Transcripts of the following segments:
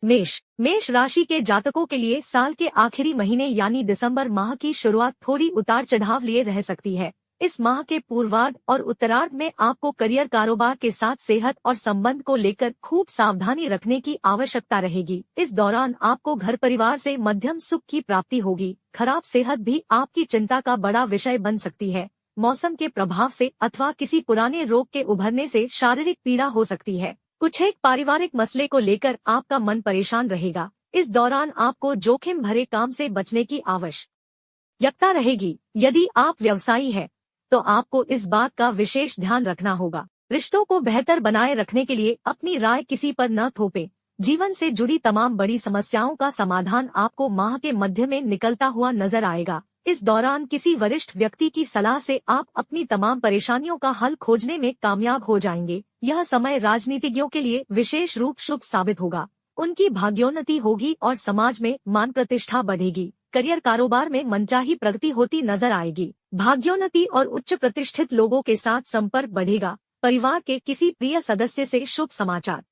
मेष राशि के जातकों के लिए साल के आखिरी महीने यानी दिसंबर माह की शुरुआत थोड़ी उतार चढ़ाव लिए रह सकती है। इस माह के पूर्वार्ध और उत्तरार्ध में आपको करियर कारोबार के साथ सेहत और संबंध को लेकर खूब सावधानी रखने की आवश्यकता रहेगी। इस दौरान आपको घर परिवार से मध्यम सुख की प्राप्ति होगी। खराब सेहत भी आपकी चिंता का बड़ा विषय बन सकती है। मौसम के प्रभाव से अथवा किसी पुराने रोग के उभरने से शारीरिक पीड़ा हो सकती है। कुछ एक पारिवारिक मसले को लेकर आपका मन परेशान रहेगा। इस दौरान आपको जोखिम भरे काम से बचने की आवश्यकता रहेगी। यदि आप व्यवसायी हैं, तो आपको इस बात का विशेष ध्यान रखना होगा। रिश्तों को बेहतर बनाए रखने के लिए अपनी राय किसी पर न थोपें। जीवन से जुड़ी तमाम बड़ी समस्याओं का समाधान आपको माह के मध्य में निकलता हुआ नजर आएगा। इस दौरान किसी वरिष्ठ व्यक्ति की सलाह से आप अपनी तमाम परेशानियों का हल खोजने में कामयाब हो जाएंगे। यह समय राजनीतिज्ञों के लिए विशेष रूप शुभ साबित होगा। उनकी भाग्योन्नति होगी और समाज में मान प्रतिष्ठा बढ़ेगी। करियर कारोबार में मनचाही प्रगति होती नजर आएगी। भाग्योन्नति और उच्च प्रतिष्ठित लोगों के साथ संपर्क बढ़ेगा। परिवार के किसी प्रिय सदस्य से शुभ समाचार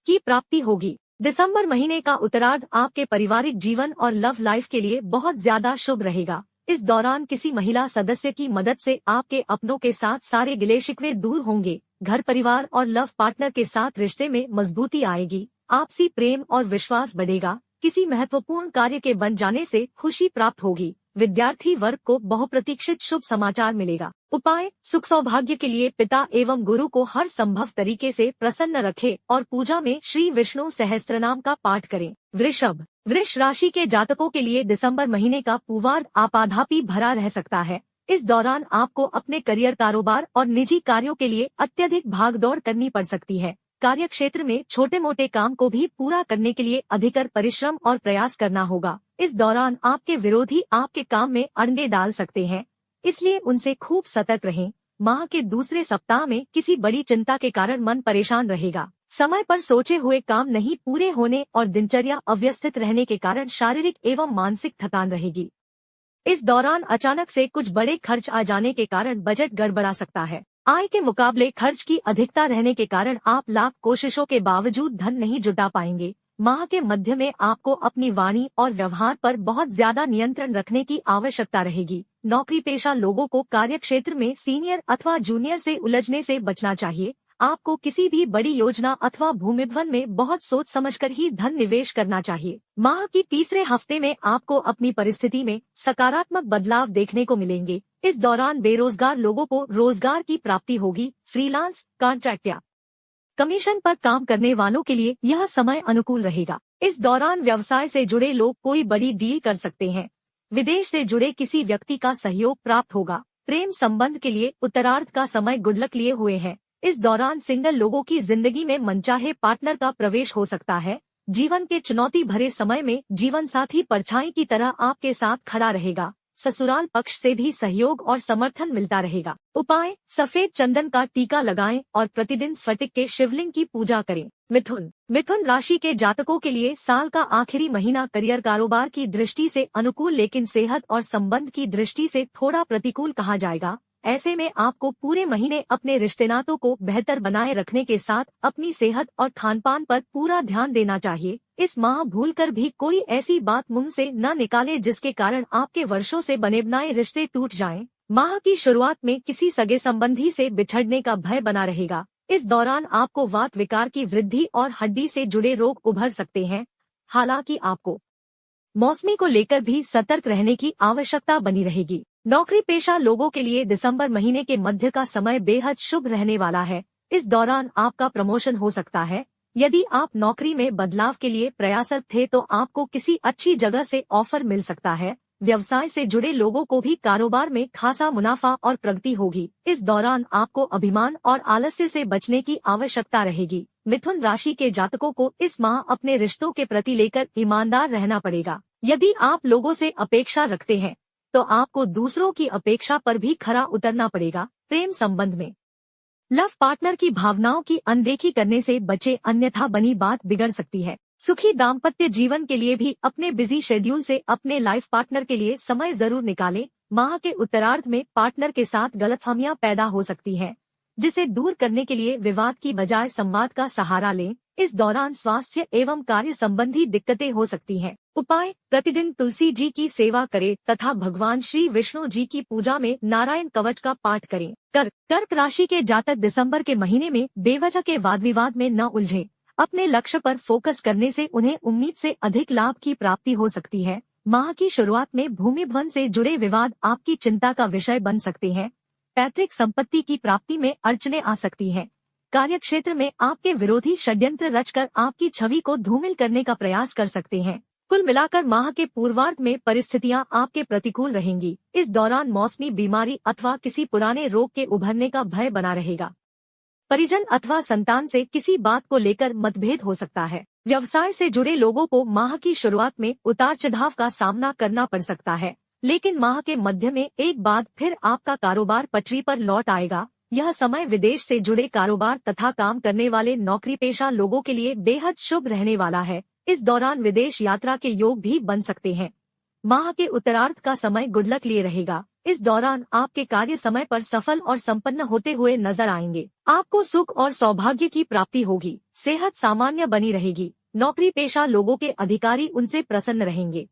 की प्राप्ति होगी। दिसंबर महीने का उत्तरार्ध आपके पारिवारिक जीवन और लव लाइफ के लिए बहुत ज्यादा शुभ रहेगा। इस दौरान किसी महिला सदस्य की मदद से आपके अपनों के साथ सारे गिले शिकवे दूर होंगे। घर परिवार और लव पार्टनर के साथ रिश्ते में मजबूती आएगी। आपसी प्रेम और विश्वास बढ़ेगा। किसी महत्वपूर्ण कार्य के बन जाने से खुशी प्राप्त होगी। विद्यार्थी वर्ग को बहुप्रतीक्षित शुभ समाचार मिलेगा। उपाय: सुख सौभाग्य के लिए पिता एवं गुरु को हर संभव तरीके से प्रसन्न रखें और पूजा में श्री विष्णु सहस्त्रनाम का पाठ करें। वृष राशि के जातकों के लिए दिसंबर महीने का पूर्वार्ध आपाधापी भरा रह सकता है। इस दौरान आपको अपने करियर कारोबार और निजी कार्यों के लिए अत्यधिक भागदौड़ करनी पड़ सकती है। कार्य क्षेत्र में छोटे मोटे काम को भी पूरा करने के लिए अधिकतर परिश्रम और प्रयास करना होगा। इस दौरान आपके विरोधी आपके काम में अड़ंगे डाल सकते हैं, इसलिए उनसे खूब सतर्क रहें। माह के दूसरे सप्ताह में किसी बड़ी चिंता के कारण मन परेशान रहेगा। समय पर सोचे हुए काम नहीं पूरे होने और दिनचर्या अव्यवस्थित रहने के कारण शारीरिक एवं मानसिक थकान रहेगी। इस दौरान अचानक से कुछ बड़े खर्च आ जाने के कारण बजट गड़बड़ा सकता है। आय के मुकाबले खर्च की अधिकता रहने के कारण आप लाख कोशिशों के बावजूद धन नहीं जुटा पाएंगे। माह के मध्य में आपको अपनी वाणी और व्यवहार पर बहुत ज्यादा नियंत्रण रखने की आवश्यकता रहेगी। नौकरी पेशा लोगों को कार्य क्षेत्र में सीनियर अथवा जूनियर से उलझने से बचना चाहिए। आपको किसी भी बड़ी योजना अथवा भूमिभवन में बहुत सोच समझकर ही धन निवेश करना चाहिए। माह की तीसरे हफ्ते में आपको अपनी परिस्थिति में सकारात्मक बदलाव देखने को मिलेंगे। इस दौरान बेरोजगार लोगों को रोजगार की प्राप्ति होगी। फ्रीलांस, कॉन्ट्रैक्ट या कमीशन पर काम करने वालों के लिए यह समय अनुकूल रहेगा। इस दौरान व्यवसाय से जुड़े लोग कोई बड़ी डील कर सकते हैं। विदेश से जुड़े किसी व्यक्ति का सहयोग प्राप्त होगा। प्रेम संबंध के लिए उत्तरार्ध का समय गुड लक लिए हुए है। इस दौरान सिंगल लोगों की जिंदगी में मनचाहे पार्टनर का प्रवेश हो सकता है। जीवन के चुनौती भरे समय में जीवन साथी परछाई की तरह आपके साथ खड़ा रहेगा। ससुराल पक्ष से भी सहयोग और समर्थन मिलता रहेगा। उपाय: सफेद चंदन का टीका लगाएं और प्रतिदिन स्फटिक के शिवलिंग की पूजा करें। मिथुन राशि के जातकों के लिए साल का आखिरी महीना करियर कारोबार की दृष्टि से अनुकूल लेकिन सेहत और संबंध की दृष्टि से थोड़ा प्रतिकूल कहा जाएगा। ऐसे में आपको पूरे महीने अपने रिश्तेनातों को बेहतर बनाए रखने के साथ अपनी सेहत और खानपान पर पूरा ध्यान देना चाहिए। इस माह भूलकर भी कोई ऐसी बात मुंह से न निकाले जिसके कारण आपके वर्षों से बने बनाए रिश्ते टूट जाएं। माह की शुरुआत में किसी सगे संबंधी से बिछड़ने का भय बना रहेगा। इस दौरान आपको वात विकार की वृद्धि और हड्डी से जुड़े रोग उभर सकते हैं। हालांकि आपको मौसमी को लेकर भी सतर्क रहने की आवश्यकता बनी रहेगी। नौकरी पेशा लोगों के लिए दिसंबर महीने के मध्य का समय बेहद शुभ रहने वाला है। इस दौरान आपका प्रमोशन हो सकता है। यदि आप नौकरी में बदलाव के लिए प्रयासरत थे तो आपको किसी अच्छी जगह से ऑफर मिल सकता है। व्यवसाय से जुड़े लोगों को भी कारोबार में खासा मुनाफा और प्रगति होगी। इस दौरान आपको अभिमान और आलस्य से बचने की आवश्यकता रहेगी। मिथुन राशि के जातकों को इस माह अपने रिश्तों के प्रति लेकर ईमानदार रहना पड़ेगा। यदि आप लोगों से अपेक्षा रखते हैं तो आपको दूसरों की अपेक्षा पर भी खरा उतरना पड़ेगा। प्रेम संबंध में लव पार्टनर की भावनाओं की अनदेखी करने से बचे, अन्यथा बनी बात बिगड़ सकती है। सुखी दाम्पत्य जीवन के लिए भी अपने बिजी शेड्यूल से अपने लाइफ पार्टनर के लिए समय जरूर निकालें। माह के उत्तरार्ध में पार्टनर के साथ गलतफहमियां पैदा हो सकती हैं। जिसे दूर करने के लिए विवाद की बजाय संवाद का सहारा लें। इस दौरान स्वास्थ्य एवं कार्य संबंधी दिक्कतें हो सकती हैं। उपाय: प्रतिदिन तुलसी जी की सेवा करें तथा भगवान श्री विष्णु जी की पूजा में नारायण कवच का पाठ करें। कर्क राशि के जातक दिसंबर के महीने में बेवजह के वाद विवाद में न उलझें। अपने लक्ष्य पर फोकस करने से उन्हें उम्मीद से अधिक लाभ की प्राप्ति हो सकती है। माह की शुरुआत में भूमि भवन से जुड़े विवाद आपकी चिंता का विषय बन सकते हैं। पैतृक संपत्ति की प्राप्ति में अड़चनें आ सकती हैं। कार्यक्षेत्र में आपके विरोधी षड्यंत्र रचकर आपकी छवि को धूमिल करने का प्रयास कर सकते हैं। कुल मिलाकर माह के पूर्वार्ध में परिस्थितियां आपके प्रतिकूल रहेंगी। इस दौरान मौसमी बीमारी अथवा किसी पुराने रोग के उभरने का भय बना रहेगा। परिजन अथवा संतान से किसी बात को लेकर मतभेद हो सकता है। व्यवसाय से जुड़े लोगों को माह की शुरुआत में उतार चढ़ाव का सामना करना पड़ सकता है, लेकिन माह के मध्य में एक बार फिर आपका कारोबार पटरी पर लौट आएगा। यह समय विदेश से जुड़े कारोबार तथा काम करने वाले नौकरी पेशा लोगों के लिए बेहद शुभ रहने वाला है। इस दौरान विदेश यात्रा के योग भी बन सकते हैं। माह के उत्तरार्ध का समय गुड लक लिए रहेगा। इस दौरान आपके कार्य समय पर सफल और संपन्न होते हुए नजर आएंगे। आपको सुख और सौभाग्य की प्राप्ति होगी। सेहत सामान्य बनी रहेगी। नौकरी पेशा लोगों के अधिकारी उनसे प्रसन्न रहेंगे।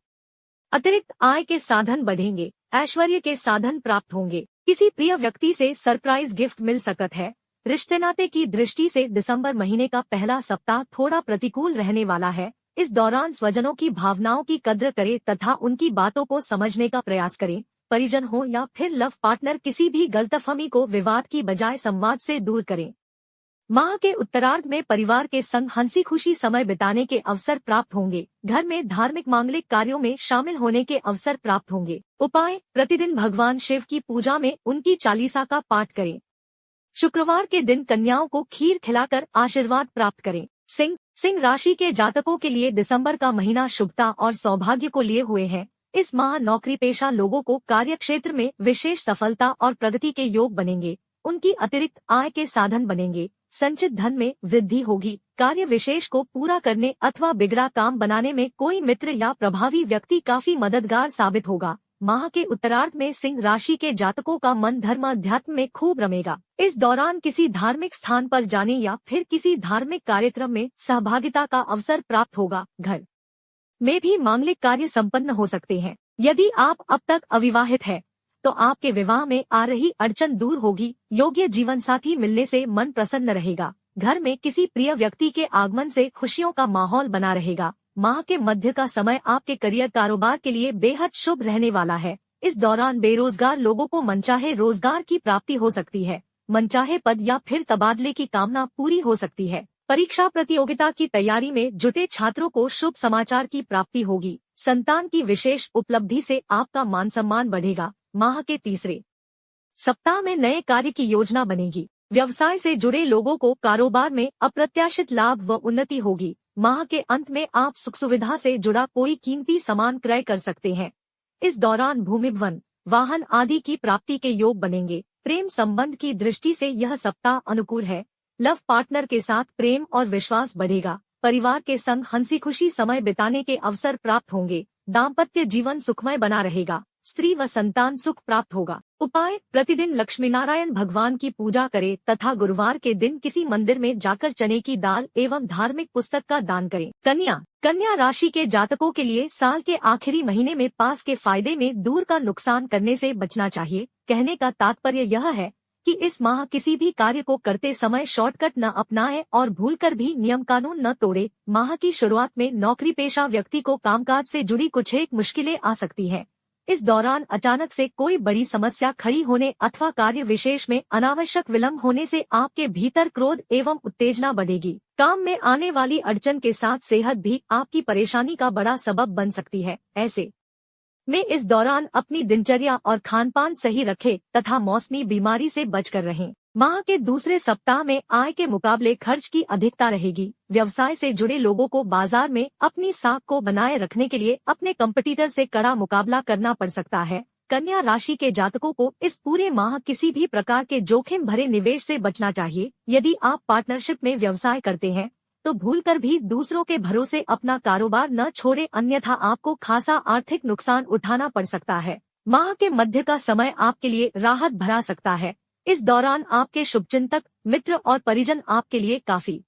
अतिरिक्त आय के साधन बढ़ेंगे। ऐश्वर्य के साधन प्राप्त होंगे। किसी प्रिय व्यक्ति से सरप्राइज गिफ्ट मिल सकता है। रिश्ते नाते की दृष्टि से दिसंबर महीने का पहला सप्ताह थोड़ा प्रतिकूल रहने वाला है। इस दौरान स्वजनों की भावनाओं की कद्र करें तथा उनकी बातों को समझने का प्रयास करें। परिजन हो या फिर लव पार्टनर, किसी भी गलतफहमी को विवाद की बजाय संवाद से दूर करें। माह के उत्तरार्ध में परिवार के संग हंसी खुशी समय बिताने के अवसर प्राप्त होंगे। घर में धार्मिक मांगलिक कार्यों में शामिल होने के अवसर प्राप्त होंगे। उपाय: प्रतिदिन भगवान शिव की पूजा में उनकी चालीसा का पाठ करें। शुक्रवार के दिन कन्याओं को खीर खिलाकर आशीर्वाद प्राप्त करें। सिंह राशि के जातकों के लिए दिसंबर का महीना शुभता और सौभाग्य को लिए हुए है। इस माह नौकरी पेशा लोगों को कार्य क्षेत्र में विशेष सफलता और प्रगति के योग बनेंगे। उनकी अतिरिक्त आय के साधन बनेंगे। संचित धन में वृद्धि होगी। कार्य विशेष को पूरा करने अथवा बिगड़ा काम बनाने में कोई मित्र या प्रभावी व्यक्ति काफी मददगार साबित होगा। माह के उत्तरार्ध में सिंह राशि के जातकों का मन धर्म अध्यात्म में खूब रमेगा। इस दौरान किसी धार्मिक स्थान पर जाने या फिर किसी धार्मिक कार्यक्रम में सहभागिता का अवसर प्राप्त होगा। घर में भी मांगलिक कार्य संपन्न हो सकते हैं। यदि आप अब तक अविवाहित हैं, तो आपके विवाह में आ रही अड़चन दूर होगी। योग्य जीवन साथी मिलने से मन प्रसन्न रहेगा। घर में किसी प्रिय व्यक्ति के आगमन से खुशियों का माहौल बना रहेगा। माह के मध्य का समय आपके करियर कारोबार के लिए बेहद शुभ रहने वाला है। इस दौरान बेरोजगार लोगों को मनचाहे रोजगार की प्राप्ति हो सकती है। मनचाहे पद या फिर तबादले की कामना पूरी हो सकती है। परीक्षा प्रतियोगिता की तैयारी में जुटे छात्रों को शुभ समाचार की प्राप्ति होगी। संतान की विशेष उपलब्धि से आपका मान सम्मान बढ़ेगा। माह के तीसरे सप्ताह में नए कार्य की योजना बनेगी। व्यवसाय से जुड़े लोगों को कारोबार में अप्रत्याशित लाभ व उन्नति होगी। माह के अंत में आप सुख सुविधा से जुड़ा कोई कीमती सामान क्रय कर सकते हैं। इस दौरान भूमि भवन, वाहन आदि की प्राप्ति के योग बनेंगे। प्रेम संबंध की दृष्टि से यह सप्ताह अनुकूल है। लव पार्टनर के साथ प्रेम और विश्वास बढ़ेगा। परिवार के संग हंसी खुशी समय बिताने के अवसर प्राप्त होंगे। दाम्पत्य जीवन सुखमय बना रहेगा। स्त्री व संतान सुख प्राप्त होगा। उपाय: प्रतिदिन लक्ष्मी नारायण भगवान की पूजा करें तथा गुरुवार के दिन किसी मंदिर में जाकर चने की दाल एवं धार्मिक पुस्तक का दान करें। कन्या राशि के जातकों के लिए साल के आखिरी महीने में पास के फायदे में दूर का नुकसान करने से बचना चाहिए। कहने का तात्पर्य यह है कि इस माह किसी भी कार्य को करते समय शॉर्टकट न अपनाएं और भूलकर भी नियम कानून न तोड़े। माह की शुरुआत में नौकरी पेशा व्यक्ति को कामकाज से जुड़ी कुछ एक मुश्किलें आ सकती हैं। इस दौरान अचानक से कोई बड़ी समस्या खड़ी होने अथवा कार्य विशेष में अनावश्यक विलंब होने से आपके भीतर क्रोध एवं उत्तेजना बढ़ेगी। काम में आने वाली अड़चन के साथ सेहत भी आपकी परेशानी का बड़ा सबब बन सकती है। ऐसे में इस दौरान अपनी दिनचर्या और खानपान सही रखें तथा मौसमी बीमारी से बचकर रहें। माह के दूसरे सप्ताह में आय के मुकाबले खर्च की अधिकता रहेगी। व्यवसाय से जुड़े लोगों को बाजार में अपनी साख को बनाए रखने के लिए अपने कंपटीटर से कड़ा मुकाबला करना पड़ सकता है। कन्या राशि के जातकों को इस पूरे माह किसी भी प्रकार के जोखिम भरे निवेश से बचना चाहिए। यदि आप पार्टनरशिप में व्यवसाय करते हैं तो भूलकर भी दूसरों के भरोसे अपना कारोबार न छोड़े, अन्यथा आपको खासा आर्थिक नुकसान उठाना पड़ सकता है। माह के मध्य का समय आपके लिए राहत भरा सकता है। इस दौरान आपके शुभचिंतक, मित्र और परिजन आपके लिए काफी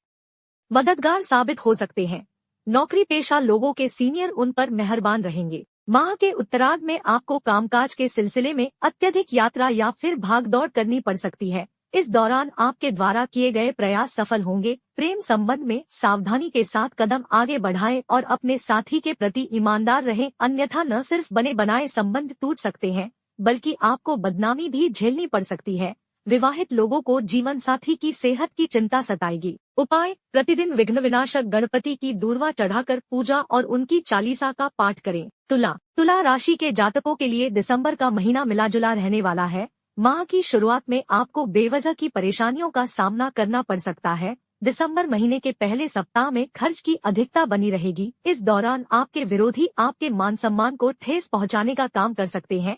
मददगार साबित हो सकते हैं। नौकरी पेशा लोगों के सीनियर उन पर मेहरबान रहेंगे। माह के उत्तरार्ध में आपको कामकाज के सिलसिले में अत्यधिक यात्रा या फिर भागदौड़ करनी पड़ सकती है। इस दौरान आपके द्वारा किए गए प्रयास सफल होंगे। प्रेम संबंध में सावधानी के साथ कदम आगे बढ़ाएं और अपने साथी के प्रति ईमानदार रहें, अन्यथा न सिर्फ बने बनाए संबंध टूट सकते हैं बल्कि आपको बदनामी भी झेलनी पड़ सकती है। विवाहित लोगों को जीवन साथी की सेहत की चिंता सताएगी। उपाय: प्रतिदिन विघ्न विनाशक गणपति की दूर्वा चढ़ाकर पूजा और उनकी चालीसा का पाठ करें। तुला राशि के जातकों के लिए दिसंबर का महीना मिलाजुला रहने वाला है। माह की शुरुआत में आपको बेवजह की परेशानियों का सामना करना पड़ सकता है। दिसंबर महीने के पहले सप्ताह में खर्च की अधिकता बनी रहेगी। इस दौरान आपके विरोधी आपके मान सम्मान को ठेस पहुंचाने का काम कर सकते हैं।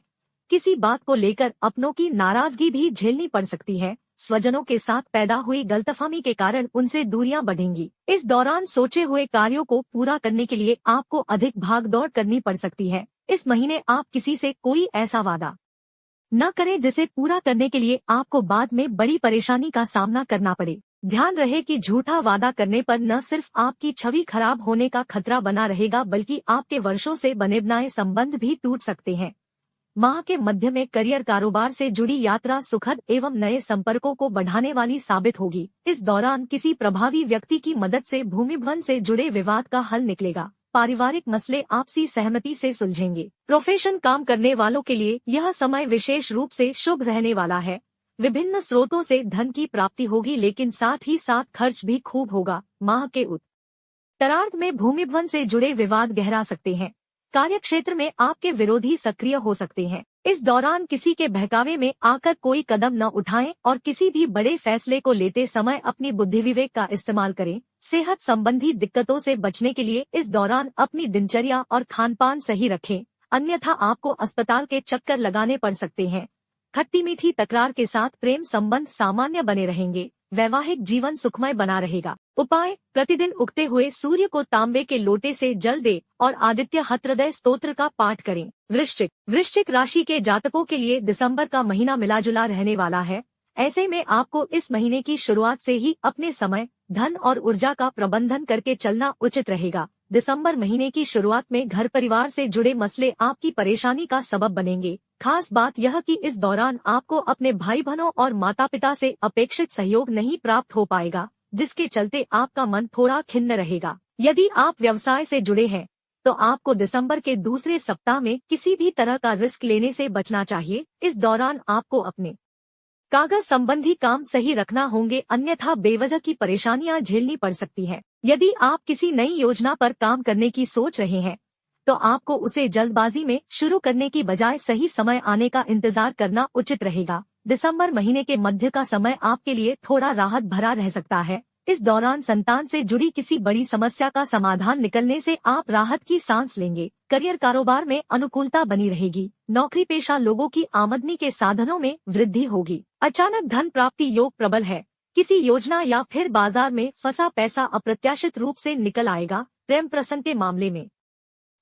किसी बात को लेकर अपनों की नाराजगी भी झेलनी पड़ सकती है। स्वजनों के साथ पैदा हुई गलतफहमी के कारण उनसे दूरियां बढ़ेंगी। इस दौरान सोचे हुए कार्यों को पूरा करने के लिए आपको अधिक भागदौड़ करनी पड़ सकती है। इस महीने आप किसी से कोई ऐसा वादा न करें जिसे पूरा करने के लिए आपको बाद में बड़ी परेशानी का सामना करना पड़े। ध्यान रहे कि झूठा वादा करने पर न सिर्फ आपकी छवि खराब होने का खतरा बना रहेगा बल्कि आपके वर्षों से बने बनाए संबंध भी टूट सकते हैं। माह के मध्य में करियर कारोबार से जुड़ी यात्रा सुखद एवं नए संपर्कों को बढ़ाने वाली साबित होगी। इस दौरान किसी प्रभावी व्यक्ति की मदद से भूमिभवन से जुड़े विवाद का हल निकलेगा। पारिवारिक मसले आपसी सहमति से सुलझेंगे। प्रोफेशन काम करने वालों के लिए यह समय विशेष रूप से शुभ रहने वाला है। विभिन्न स्रोतों से धन की प्राप्ति होगी लेकिन साथ ही साथ खर्च भी खूब होगा। माह के उत्तरार्ध में भूमिभवन से जुड़े विवाद गहरा सकते हैं। कार्य क्षेत्र में आपके विरोधी सक्रिय हो सकते हैं। इस दौरान किसी के बहकावे में आकर कोई कदम न उठाएं और किसी भी बड़े फैसले को लेते समय अपनी बुद्धि विवेक का इस्तेमाल करें। सेहत संबंधी दिक्कतों से बचने के लिए इस दौरान अपनी दिनचर्या और खानपान सही रखें, अन्यथा आपको अस्पताल के चक्कर लगाने पड़ सकते हैं। खट्टी मीठी तकरार के साथ प्रेम संबंध सामान्य बने रहेंगे। वैवाहिक जीवन सुखमय बना रहेगा। उपाय: प्रतिदिन उगते हुए सूर्य को तांबे के लोटे से जल दे और आदित्य हृदय स्तोत्र का पाठ करें। वृश्चिक राशि के जातकों के लिए दिसंबर का महीना मिलाजुला रहने वाला है। ऐसे में आपको इस महीने की शुरुआत से ही अपने समय, धन और ऊर्जा का प्रबंधन करके चलना उचित रहेगा। दिसंबर महीने की शुरुआत में घर परिवार से जुड़े मसले आपकी परेशानी का सबब बनेंगे। खास बात यह कि इस दौरान आपको अपने भाई बहनों और माता पिता से अपेक्षित सहयोग नहीं प्राप्त हो पाएगा, जिसके चलते आपका मन थोड़ा खिन्न रहेगा। यदि आप व्यवसाय से जुड़े हैं तो आपको दिसंबर के दूसरे सप्ताह में किसी भी तरह का रिस्क लेने से बचना चाहिए। इस दौरान आपको अपने कागज संबंधी काम सही रखना होंगे, अन्यथा बेवजह की परेशानियां झेलनी पड़ सकती हैं। यदि आप किसी नई योजना पर काम करने की सोच रहे हैं तो आपको उसे जल्दबाजी में शुरू करने की बजाय सही समय आने का इंतजार करना उचित रहेगा। दिसंबर महीने के मध्य का समय आपके लिए थोड़ा राहत भरा रह सकता है। इस दौरान संतान से जुड़ी किसी बड़ी समस्या का समाधान निकलने से आप राहत की सांस लेंगे। करियर कारोबार में अनुकूलता बनी रहेगी। नौकरी पेशा लोगों की आमदनी के साधनों में वृद्धि होगी। अचानक धन प्राप्ति योग प्रबल है। किसी योजना या फिर बाजार में फंसा पैसा अप्रत्याशित रूप से निकल आएगा। प्रेम प्रसंग के मामले में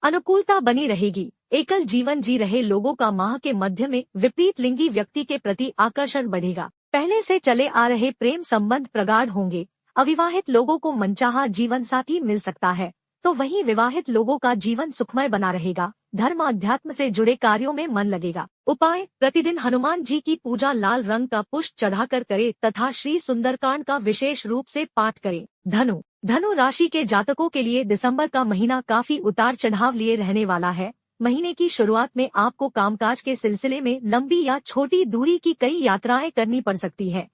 अनुकूलता बनी रहेगी। एकल जीवन जी रहे लोगों का माह के मध्य में विपरीत लिंगी व्यक्ति के प्रति आकर्षण बढ़ेगा। पहले से चले आ रहे प्रेम संबंध प्रगाढ़ होंगे। अविवाहित लोगों को मनचाहा जीवन साथी मिल सकता है, तो वहीं विवाहित लोगों का जीवन सुखमय बना रहेगा। धर्म अध्यात्म से जुड़े कार्यों में मन लगेगा। उपाय: प्रतिदिन हनुमान जी की पूजा लाल रंग का पुष्प चढ़ाकर करें तथा श्री सुंदरकांड का विशेष रूप से पाठ करें। धनु राशि के जातकों के लिए दिसंबर का महीना काफी उतार चढ़ाव लिए रहने वाला है। महीने की शुरुआत में आपको कामकाज के सिलसिले में लंबी या छोटी दूरी की कई यात्राएं करनी पड़ सकती है।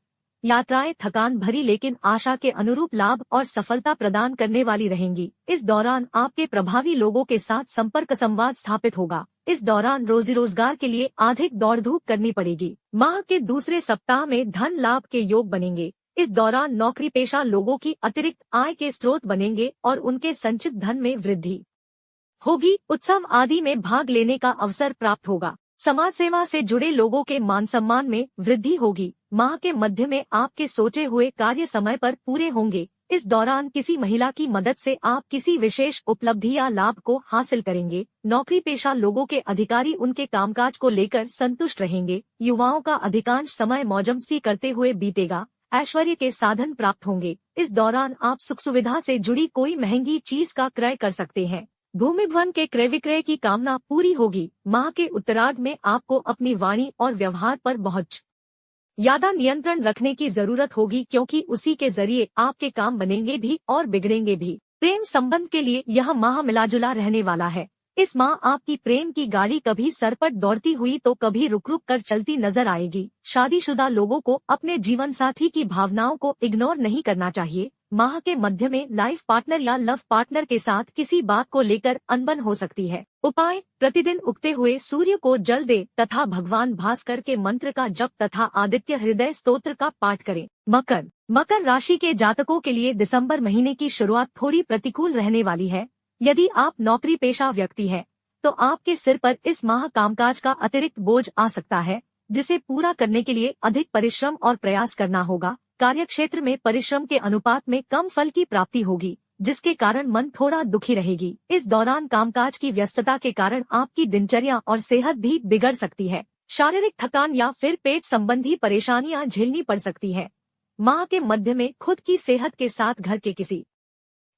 यात्राएं थकान भरी लेकिन आशा के अनुरूप लाभ और सफलता प्रदान करने वाली रहेंगी। इस दौरान आपके प्रभावी लोगों के साथ संपर्क संवाद स्थापित होगा। इस दौरान रोजी रोजगार के लिए अधिक दौड़ धूप करनी पड़ेगी। माह के दूसरे सप्ताह में धन लाभ के योग बनेंगे। इस दौरान नौकरी पेशा लोगों की अतिरिक्त आय के स्रोत बनेंगे और उनके संचित धन में वृद्धि होगी। उत्सव आदि में भाग लेने का अवसर प्राप्त होगा। समाज सेवा से जुड़े लोगों के मान सम्मान में वृद्धि होगी। माह के मध्य में आपके सोचे हुए कार्य समय पर पूरे होंगे। इस दौरान किसी महिला की मदद से आप किसी विशेष उपलब्धि या लाभ को हासिल करेंगे। नौकरी पेशा लोगों के अधिकारी उनके कामकाज को लेकर संतुष्ट रहेंगे। युवाओं का अधिकांश समय मौजमस्ती करते हुए बीतेगा। ऐश्वर्य के साधन प्राप्त होंगे। इस दौरान आप सुख सुविधा से जुड़ी कोई महंगी चीज का क्रय कर सकते हैं। भूमि भवन के क्रय विक्रय की कामना पूरी होगी। माह के उत्तरार्ध में आपको अपनी वाणी और व्यवहार पर बहुत ज्यादा नियंत्रण रखने की जरूरत होगी, क्योंकि उसी के जरिए आपके काम बनेंगे भी और बिगड़ेंगे भी। प्रेम संबंध के लिए यह माह मिलाजुला रहने वाला है। इस माह आपकी प्रेम की गाड़ी कभी सरपट दौड़ती हुई तो कभी रुक रुक कर चलती नजर आएगी। शादीशुदा लोगों को अपने जीवन साथी की भावनाओं को इग्नोर नहीं करना चाहिए। माह के मध्य में लाइफ पार्टनर या लव पार्टनर के साथ किसी बात को लेकर अनबन हो सकती है। उपाय: प्रतिदिन उगते हुए सूर्य को जल दे तथा भगवान भास्कर के मंत्र का जप तथा आदित्य हृदय स्तोत्र का पाठ करें। मकर राशि के जातकों के लिए दिसंबर महीने की शुरुआत थोड़ी प्रतिकूल रहने वाली है। यदि आप नौकरी पेशा व्यक्ति हैं, तो आपके सिर पर इस माह कामकाज का अतिरिक्त बोझ आ सकता है, जिसे पूरा करने के लिए अधिक परिश्रम और प्रयास करना होगा। कार्यक्षेत्र में परिश्रम के अनुपात में कम फल की प्राप्ति होगी, जिसके कारण मन थोड़ा दुखी रहेगी। इस दौरान कामकाज की व्यस्तता के कारण आपकी दिनचर्या और सेहत भी बिगड़ सकती है। शारीरिक थकान या फिर पेट संबंधी परेशानियां झेलनी पड़ सकती है। माह के मध्य में खुद की सेहत के साथ घर के किसी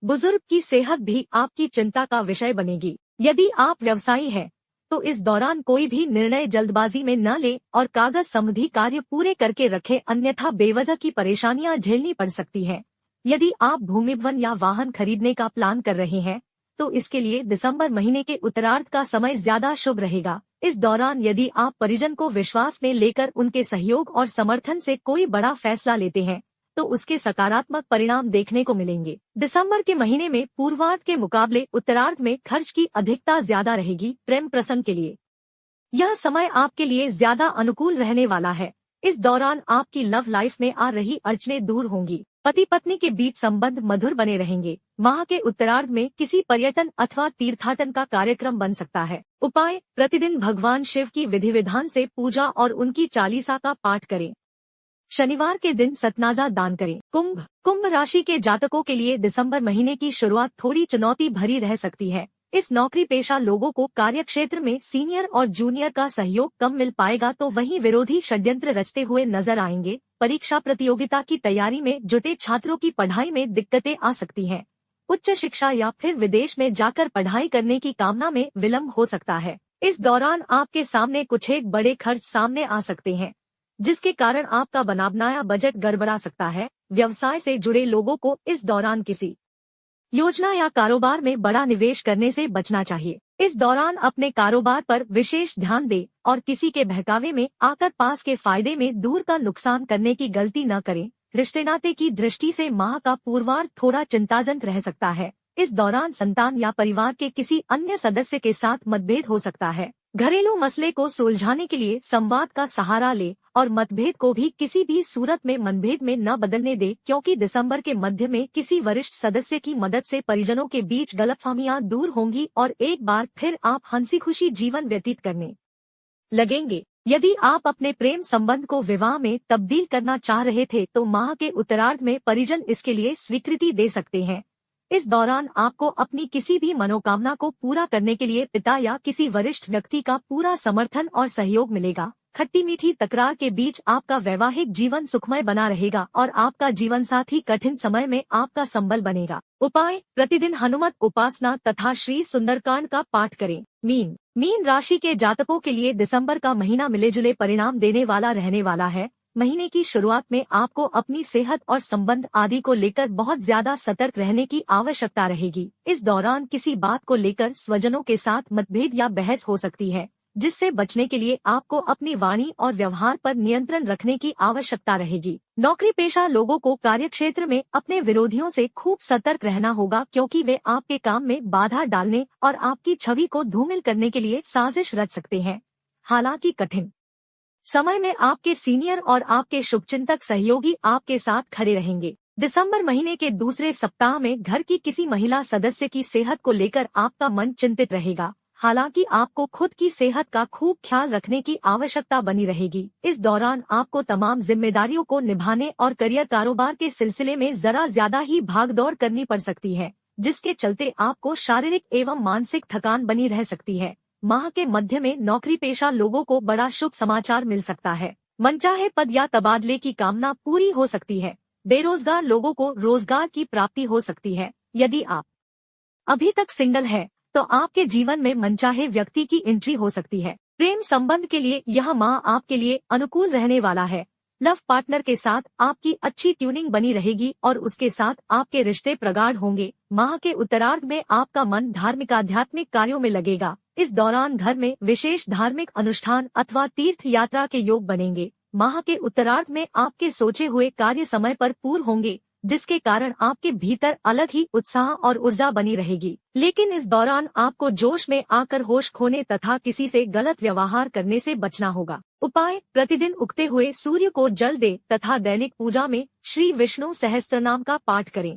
बुजुर्ग की सेहत भी आपकी चिंता का विषय बनेगी। यदि आप व्यवसायी हैं, तो इस दौरान कोई भी निर्णय जल्दबाजी में न ले और कागज संबंधी कार्य पूरे करके रखें, अन्यथा बेवजह की परेशानियां झेलनी पड़ सकती हैं। यदि आप भूमि भवन या वाहन खरीदने का प्लान कर रहे हैं, तो इसके लिए दिसंबर महीने के उत्तरार्ध का समय ज्यादा शुभ रहेगा। इस दौरान यदि आप परिजन को विश्वास में लेकर उनके सहयोग और समर्थन से कोई बड़ा फैसला लेते हैं, तो उसके सकारात्मक परिणाम देखने को मिलेंगे। दिसंबर के महीने में पूर्वार्ध के मुकाबले उत्तरार्ध में खर्च की अधिकता ज्यादा रहेगी। प्रेम प्रसंग के लिए यह समय आपके लिए ज्यादा अनुकूल रहने वाला है। इस दौरान आपकी लव लाइफ में आ रही अड़चनें दूर होंगी। पति पत्नी के बीच संबंध मधुर बने रहेंगे। माह के उत्तरार्ध में किसी पर्यटन अथवा तीर्थाटन का कार्यक्रम बन सकता है। उपाय: प्रतिदिन भगवान शिव की विधि विधान से पूजा और उनकी चालीसा का पाठ करें। शनिवार के दिन सतनाजा दान करें। कुंभ राशि के जातकों के लिए दिसंबर महीने की शुरुआत थोड़ी चुनौती भरी रह सकती है। इस नौकरी पेशा लोगों को कार्यक्षेत्र में सीनियर और जूनियर का सहयोग कम मिल पाएगा, तो वहीं विरोधी षड्यंत्र रचते हुए नजर आएंगे। परीक्षा प्रतियोगिता की तैयारी में जुटे छात्रों की पढ़ाई में दिक्कतें आ सकती हैं। उच्च शिक्षा या फिर विदेश में जाकर पढ़ाई करने की कामना में विलम्ब हो सकता है। इस दौरान आपके सामने कुछ एक बड़े खर्च सामने आ सकते हैं, जिसके कारण आपका बना बनाया बजट गड़बड़ा सकता है। व्यवसाय से जुड़े लोगों को इस दौरान किसी योजना या कारोबार में बड़ा निवेश करने से बचना चाहिए। इस दौरान अपने कारोबार पर विशेष ध्यान दें और किसी के बहकावे में आकर पास के फायदे में दूर का नुकसान करने की गलती न करें। रिश्ते नाते की दृष्टि से माह का पूर्वार्ध थोड़ा चिंताजनक रह सकता है। इस दौरान संतान या परिवार के किसी अन्य सदस्य के साथ मतभेद हो सकता है। घरेलू मसले को सुलझाने के लिए संवाद का सहारा ले और मतभेद को भी किसी भी सूरत में मनभेद में न बदलने दे, क्योंकि दिसंबर के मध्य में किसी वरिष्ठ सदस्य की मदद से परिजनों के बीच गलतफहमियां दूर होंगी और एक बार फिर आप हंसी खुशी जीवन व्यतीत करने लगेंगे। यदि आप अपने प्रेम संबंध को विवाह में तब्दील करना चाह रहे थे, तो माह के उत्तरार्ध में परिजन इसके लिए स्वीकृति दे सकते हैं। इस दौरान आपको अपनी किसी भी मनोकामना को पूरा करने के लिए पिता या किसी वरिष्ठ व्यक्ति का पूरा समर्थन और सहयोग मिलेगा। खट्टी मीठी तकरार के बीच आपका वैवाहिक जीवन सुखमय बना रहेगा और आपका जीवन साथी कठिन समय में आपका संबल बनेगा। उपाय: प्रतिदिन हनुमत उपासना तथा श्री सुंदरकांड का पाठ करें। मीन राशि के जातकों के लिए दिसंबर का महीना मिलेजुले परिणाम देने वाला रहने वाला है। महीने की शुरुआत में आपको अपनी सेहत और संबंध आदि को लेकर बहुत ज्यादा सतर्क रहने की आवश्यकता रहेगी। इस दौरान किसी बात को लेकर स्वजनों के साथ मतभेद या बहस हो सकती है, जिससे बचने के लिए आपको अपनी वाणी और व्यवहार पर नियंत्रण रखने की आवश्यकता रहेगी। नौकरी पेशा लोगों को कार्यक्षेत्र में अपने विरोधियों से खूब सतर्क रहना होगा, क्योंकि वे आपके काम में बाधा डालने और आपकी छवि को धूमिल करने के लिए साजिश रच सकते हैं। हालांकि कठिन समय में आपके सीनियर और आपके शुभचिंतक सहयोगी आपके साथ खड़े रहेंगे। दिसंबर महीने के दूसरे सप्ताह में घर की किसी महिला सदस्य की सेहत को लेकर आपका मन चिंतित रहेगा। हालांकि आपको खुद की सेहत का खूब ख्याल रखने की आवश्यकता बनी रहेगी। इस दौरान आपको तमाम जिम्मेदारियों को निभाने और करियर कारोबार के सिलसिले में जरा ज्यादा ही भागदौड़ करनी पड़ सकती है, जिसके चलते आपको शारीरिक एवं मानसिक थकान बनी रह सकती है। माह के मध्य में नौकरी पेशा लोगों को बड़ा शुभ समाचार मिल सकता है। मनचाहे पद या तबादले की कामना पूरी हो सकती है। बेरोजगार लोगों को रोजगार की प्राप्ति हो सकती है। यदि आप अभी तक सिंगल है तो आपके जीवन में मनचाहे व्यक्ति की एंट्री हो सकती है। प्रेम संबंध के लिए यह माह आपके लिए अनुकूल रहने वाला है। लव पार्टनर के साथ आपकी अच्छी ट्यूनिंग बनी रहेगी और उसके साथ आपके रिश्ते प्रगाढ़ होंगे। माह के उत्तरार्ध में आपका मन धार्मिक आध्यात्मिक कार्यों में लगेगा। इस दौरान घर में विशेष धार्मिक अनुष्ठान अथवा तीर्थ यात्रा के योग बनेंगे। माह के उत्तरार्ध में आपके सोचे हुए कार्य समय पर पूर्ण होंगे, जिसके कारण आपके भीतर अलग ही उत्साह और ऊर्जा बनी रहेगी। लेकिन इस दौरान आपको जोश में आकर होश खोने तथा किसी से गलत व्यवहार करने से बचना होगा। उपाय: प्रतिदिन उगते हुए सूर्य को जल दे तथा दैनिक पूजा में श्री विष्णु सहस्त्रनाम का पाठ करें।